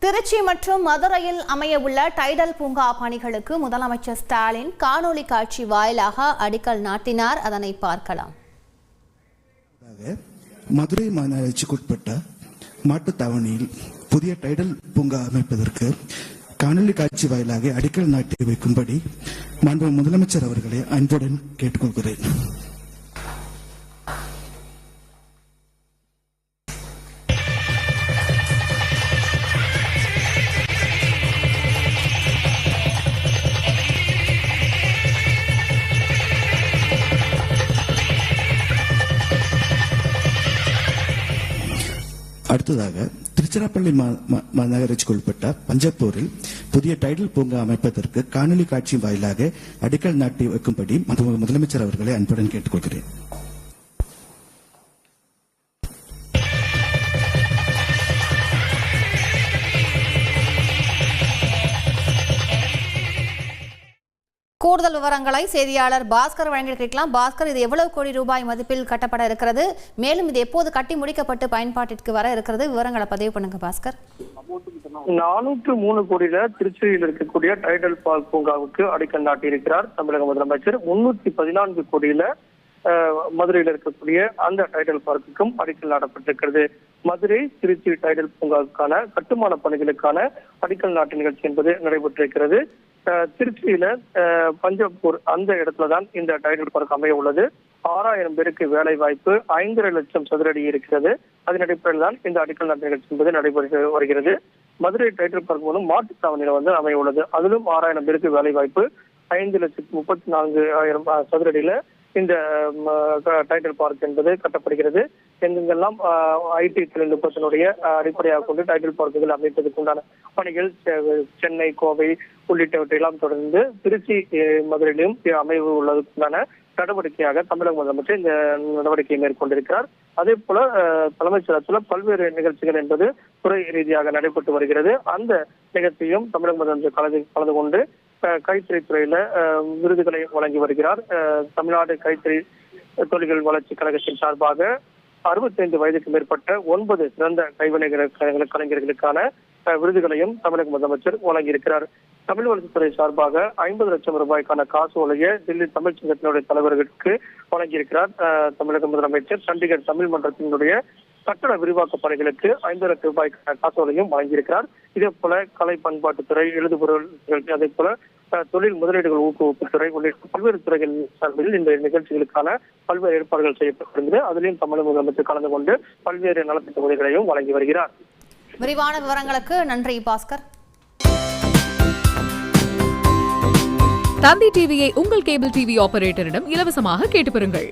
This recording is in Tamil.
திருச்சி மற்றும் மதுரையில் அமையவுள்ள டைடல் பூங்கா பணிகளுக்கு முதலமைச்சர் ஸ்டாலின் காணொலி காட்சி வாயிலாக அடிக்கல் நாட்டினார். அதனை பார்க்கலாம். மதுரை மாநகராட்சிக்குட்பட்ட மாட்டுத்தாவணியில் புதிய டைடல் பூங்கா அமைப்பதற்கு காணொலி காட்சி வாயிலாக அடிக்கல் நாட்டி வைக்கும்படி மாண்பு முதலமைச்சர் அவர்களை அன்புடன் கேட்டுக்கொள்கிறேன். அடுத்ததாக திருச்சிராப்பள்ளி மாநகராட்சிக்கு உட்பட்ட பஞ்சப்பூரில் புதிய டைடல் பூங்கா அமைப்பதற்கு காணொலி காட்சி வாயிலாக அடிக்கல் நாட்டி வைக்கும்படி முதலமைச்சர் அவர்களை அன்புடன் கேட்டுக்கொள்கிறேன். கூடுதல் விவரங்களை செய்தியாளர் பாஸ்கர் வழங்கி கேட்கலாம். பாஸ்கர், இது எவ்வளவு கோடி ரூபாய் மதிப்பில் கட்டப்பட இருக்கிறது? மேலும் இது எப்போது கட்டி முடிக்கப்பட்டு பயன்பாட்டிற்கு வர இருக்கிறது? விவரங்களை பதிவு பண்ணுங்க பாஸ்கர். 403 கோடியில திருச்சியில் இருக்கக்கூடிய டைடல் பார்க் பூங்காவுக்கு அடிக்கல் நாட்டியிருக்கிறார் தமிழக முதலமைச்சர். 314 கோடியில மதுரையில் இருக்கக்கூடிய அந்த டைடல் பார்க்குக்கும் அடிக்கல் நாட்டப்பட்டிருக்கிறது. மதுரை திருச்சி டைடல் பூங்காவுக்கான கட்டுமான பணிகளுக்கான அடிக்கல் நாட்டு நிகழ்ச்சி என்பது நடைபெற்றிருக்கிறது. திருச்சியில பஞ்சப்பூர் அந்த இடத்துலதான் இந்த டைடல் பார்க் அமைய உள்ளது. 6000 பேருக்கு வேலை வாய்ப்பு, 5.5 லட்சம் சதுரடி இருக்கிறது. அதன் அடிப்படையில் தான் இந்த அடிக்கல் நாட்டு நிகழ்ச்சி என்பது நடைபெற்று வருகிறது. மதுரை டைடல் பார்க் மூலம் மாட்டுத்தாவணியில அமைய உள்ளது. அதிலும் 6000 பேருக்கு வேலை வாய்ப்பு, 5,34,000 சதுரடியில இந்த டைடல் பார்க் என்பது கட்டப்படுகிறது. எங்கெங்கெல்லாம் ஐடி தொழில்நுட்பத்தினுடைய அடிப்படையாக கொண்டு டைடல் பார்க்குகள் அமைப்பதற்கு உண்டான பணிகள் சென்னை, கோவை உள்ளிட்டவற்றையெல்லாம் தொடர்ந்து திருச்சி, மதுரையிலும் அமைவு உள்ளதற்குண்டான நடவடிக்கையாக தமிழக முதலமைச்சர் இந்த நடவடிக்கையை மேற்கொண்டிருக்கிறார். அதே போல தலைமைச் செயலகத்தில் பல்வேறு நிகழ்ச்சிகள் என்பது துறை ரீதியாக நடைபெற்று வருகிறது. அந்த நிகழ்ச்சியும் தமிழக முதலமைச்சர் கலந்து கொண்டு கைத்தறித்துறையில விருதுகளை வழங்கி வருகிறார். தமிழ்நாடு கைத்தறி தொழில்கள் வளர்ச்சி கழகத்தின் சார்பாக 65 வயதுக்கு மேற்பட்ட 9 சிறந்த கைவினை கலைஞர்களுக்கான விருதுகளையும் தமிழக முதலமைச்சர் வழங்கியிருக்கிறார். தமிழ் வளர்ச்சித்துறை சார்பாக 50 லட்சம் ரூபாய்க்கான காசு உலகிய தில்லி தமிழ் சங்கத்தினுடைய தலைவர்களுக்கு வழங்கியிருக்கிறார் தமிழக முதலமைச்சர். சண்டிகர் தமிழ் மன்றத்தினுடைய கட்டட விரிவாக்க பணிகளுக்கு 5 லட்சம் ரூபாய்க்கான காசோலையும் வழங்கியிருக்கிறார். இதே போல கலை பண்பாட்டுத்துறை, எழுதுபொருள், அதே போல தொழில் முதலீடுகள் ஊக்குவிப்புத்துறை உள்ளிட்ட பல்வேறு துறைகள் சார்பில் இந்த நிகழ்ச்சிகளுக்கான பல்வேறு ஏற்பாடுகள் செய்யப்பட்டிருந்தது. அதிலும் தமிழக முதலமைச்சர் கலந்து கொண்டு பல்வேறு நலத்திட்ட உதவிகளையும் வழங்கி வருகிறார். விரிவான விவரங்களுக்கு நன்றி பாஸ்கர். தந்தி டிவியை உங்கள் கேபிள் டிவி ஆபரேட்டரிடம் இலவசமாக கேட்டு பெறுங்கள்.